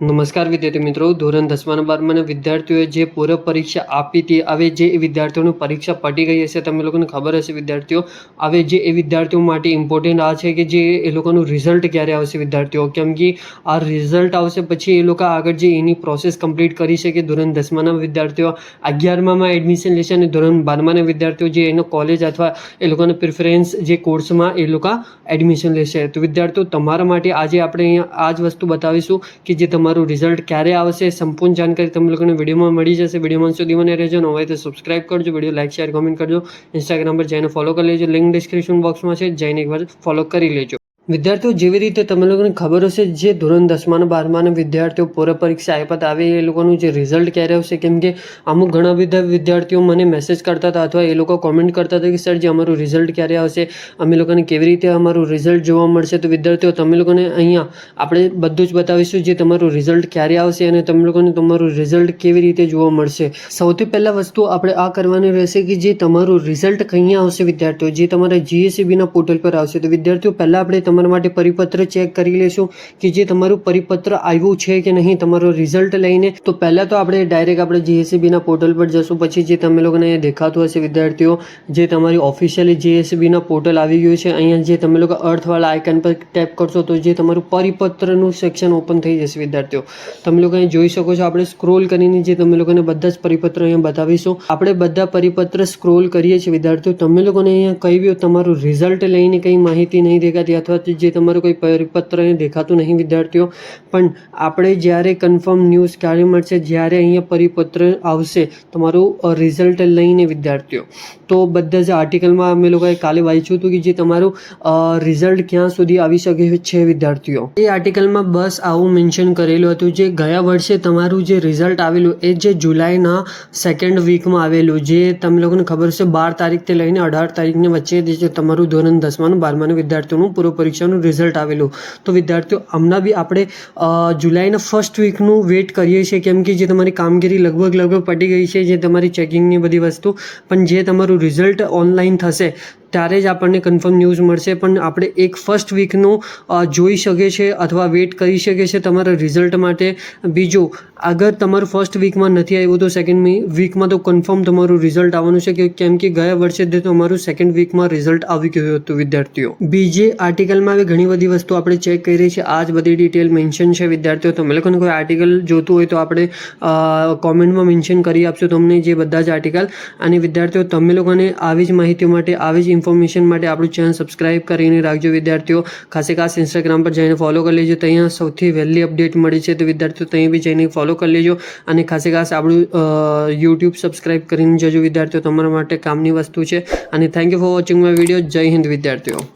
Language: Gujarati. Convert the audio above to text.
નમસ્કાર વિદ્યાર્થી મિત્રો, ધોરણ 10 અને 12ના વિદ્યાર્થીઓએ જે પૂરક પરીક્ષા આપી હતી, હવે જે વિદ્યાર્થીઓની પરીક્ષા પતી ગઈ હશે, તમે લોકોને ખબર હશે વિદ્યાર્થીઓ, હવે જે એ વિદ્યાર્થીઓ માટે ઇમ્પોર્ટન્ટ આ છે કે જે એ લોકોનું રિઝલ્ટ ક્યારે આવશે વિદ્યાર્થીઓ, કેમ કે આ રિઝલ્ટ આવશે પછી એ લોકો આગળ જે એની પ્રોસેસ કમ્પ્લીટ કરી શકે. ધોરણ 10માના વિદ્યાર્થીઓ 11મામાં એડમિશન લેશે અને ધોરણ 12માના વિદ્યાર્થીઓ જે એનો કોલેજ અથવા એ લોકોને પ્રિફરન્સ જે કોર્સમાં એ લોકો એડમિશન લેશે. તો વિદ્યાર્થીઓ તમારા માટે આજે આપણે અહીંયા આ જ વસ્તુ બતાવીશું કે જે તમારું રિઝલ્ટ ક્યારે આવશે. સંપૂર્ણ જાણકારી તમે લોકોને વિડીયોમાં મળી જશે. વિડીયોમાં સુધી મને રહેજો. ન હોય તો સબસ્ક્રાઇબ કરજો, વિડીયો લાઈક શેર કોમેન્ટ કરજો. ઇન્સ્ટાગ્રામ પર જઈને ફોલો કરી લેજો, લિંક ડિસ્ક્રિપ્શન બોક્સમાં છે, જઈને એકવાર ફોલો કરી લેજો. વિદ્યાર્થીઓ જેવી રીતે તમે લોકોને ખબર હશે, જે ધોરણ 10મા અને 12માના વિદ્યાર્થીઓ પૂરક પરીક્ષા આપ્યા હતા, હવે એ લોકોનું જે રિઝલ્ટ ક્યારે આવશે, કેમ કે અમુક ઘણા બધા વિદ્યાર્થીઓ મને મેસેજ કરતા હતા અથવા એ લોકો કોમેન્ટ કરતા હતા કે સર જે અમારું રિઝલ્ટ ક્યારે આવશે, અમે લોકોને કેવી રીતે અમારું રિઝલ્ટ જોવા મળશે. તો વિદ્યાર્થીઓ તમે લોકોને અહીંયા આપણે બધું જ બતાવીશું જે તમારું રિઝલ્ટ ક્યારે આવશે અને તમે લોકોને તમારું રિઝલ્ટ કેવી રીતે જોવા મળશે. સૌથી પહેલાં વસ્તુ આપણે આ કરવાની રહેશે કે જે તમારું રિઝલ્ટ કઅહીંયા આવશે વિદ્યાર્થીઓ, જે તમારા જીએસઈબીના પોર્ટલ પર આવશે. તો વિદ્યાર્થીઓ પહેલાં આપણે તમારા માટે પરિપત્ર ચેક કરી લેશું કે જે તમારું પરિપત્ર આવ્યું છે કે નહીં તમારું રિઝલ્ટ લઈને. તો પહેલાં તો આપણે ડાયરેક્ટ આપણે જીએસઈબીના પોર્ટલ પર જશું. પછી જે તમે લોકોને અહીંયા દેખાતું હશે વિદ્યાર્થીઓ, જે તમારી ઓફિશિયલી જીએસઈબીના પોર્ટલ આવી ગયું છે, અહીંયા જે તમે લોકો અર્થવાળા આઇકન પર ટેપ કરશો તો જે તમારું પરિપત્રનું સેક્શન ઓપન થઈ જશે. વિદ્યાર્થીઓ તમે લોકો અહીં જોઈ શકો છો, આપણે સ્ક્રોલ કરીને જે તમે લોકોને બધા જ પરિપત્ર અહીંયા બતાવીશું. આપણે બધા પરિપત્ર સ્ક્રોલ કરીએ છીએ વિદ્યાર્થીઓ. તમે લોકોને અહીંયા કઈ બી તમારું રિઝલ્ટ લઈને કંઈ માહિતી નહીં દેખાતી અથવા જે તમારું કોઈ પરિપત્ર અહીં દેખાતું નહીં વિદ્યાર્થીઓ, પણ આપણે જ્યારે કન્ફર્મ ન્યૂઝ ક્યારે મળશે, જ્યારે અહીંયા પરિપત્ર આવશે તમારું રિઝલ્ટ લઈને વિદ્યાર્થીઓ, તો બધા જ આર્ટિકલમાં અમે લોકોએ કાલે વાંચ્યું હતું કે જે તમારું રિઝલ્ટ ક્યાં સુધી આવી શકે છે વિદ્યાર્થીઓ. એ આર્ટિકલમાં બસ આવું મેન્શન કરેલું હતું, જે ગયા વર્ષે તમારું જે રિઝલ્ટ આવેલું એ જે જુલાઈના સેકન્ડ વીકમાં આવેલું, જે તમે લોકોને ખબર છે 12 તારીખથી લઈને 18 તારીખની વચ્ચે જે તમારું ધોરણ 10મા અને 12માના વિદ્યાર્થીઓનું પૂર્વ પરીક્ષાનું રિઝલ્ટ આવેલું. તો વિદ્યાર્થીઓ હમણાં બી આપણે જુલાઈના ફર્સ્ટ વીકનું વેઇટ કરીએ છીએ, કેમ કે જે તમારી કામગીરી લગભગ પતી ગઈ છે, જે તમારી ચેકિંગની બધી વસ્તુ, પણ જે તમારું રિઝલ્ટ ઓનલાઈન થશે ત્યારે જ આપણને કન્ફર્મ ન્યૂઝ મળશે. પણ આપણે એક ફર્સ્ટ વીકનું જોઈ શકીએ છીએ અથવા વેઇટ કરી શકીએ છીએ તમારા રિઝલ્ટ માટે. બીજું, અગર તમારું ફર્સ્ટ વીકમાં નથી આવ્યું તો સેકન્ડ વીકમાં તો કન્ફર્મ તમારું રિઝલ્ટ આવવાનું છે, કેમ કે ગયા વર્ષે જ તમારું સેકન્ડ વીકમાં રિઝલ્ટ આવી ગયું હતું વિદ્યાર્થીઓ. બીજી આર્ટિકલમાં હવે ઘણી બધી વસ્તુ આપણે ચેક કરી છે, આ જ બધી ડિટેલ મેન્શન છે વિદ્યાર્થીઓ. તમે લોકોને કોઈ આર્ટિકલ જોતું હોય તો આપણે કોમેન્ટમાં મેન્શન કરી આપશું તમને જે બધા જ આર્ટિકલ. અને વિદ્યાર્થીઓ તમે લોકોને આવી જ માહિતીઓ માટે, આવી જ ઇન્ફોર્મેશન માટે આપણું ચેનલ સબસ્ક્રાઇબ કરીને રાખજો વિદ્યાર્થીઓ. ખાસ ઇન્સ્ટાગ્રામ પર જઈને ફોલો કરી લેજો, ત્યાં સૌથી વહેલી અપડેટ મળી છે. તો વિદ્યાર્થીઓ ત્યાં બી જઈને ફોલો કરી લેજો અને ખાસ આપણું યુટ્યુબ સબસ્ક્રાઇબ કરીને જજો વિદ્યાર્થીઓ, તમારા માટે કામની વસ્તુ છે. અને thank you for watching my video. જય હિન્દ વિદ્યાર્થીઓ.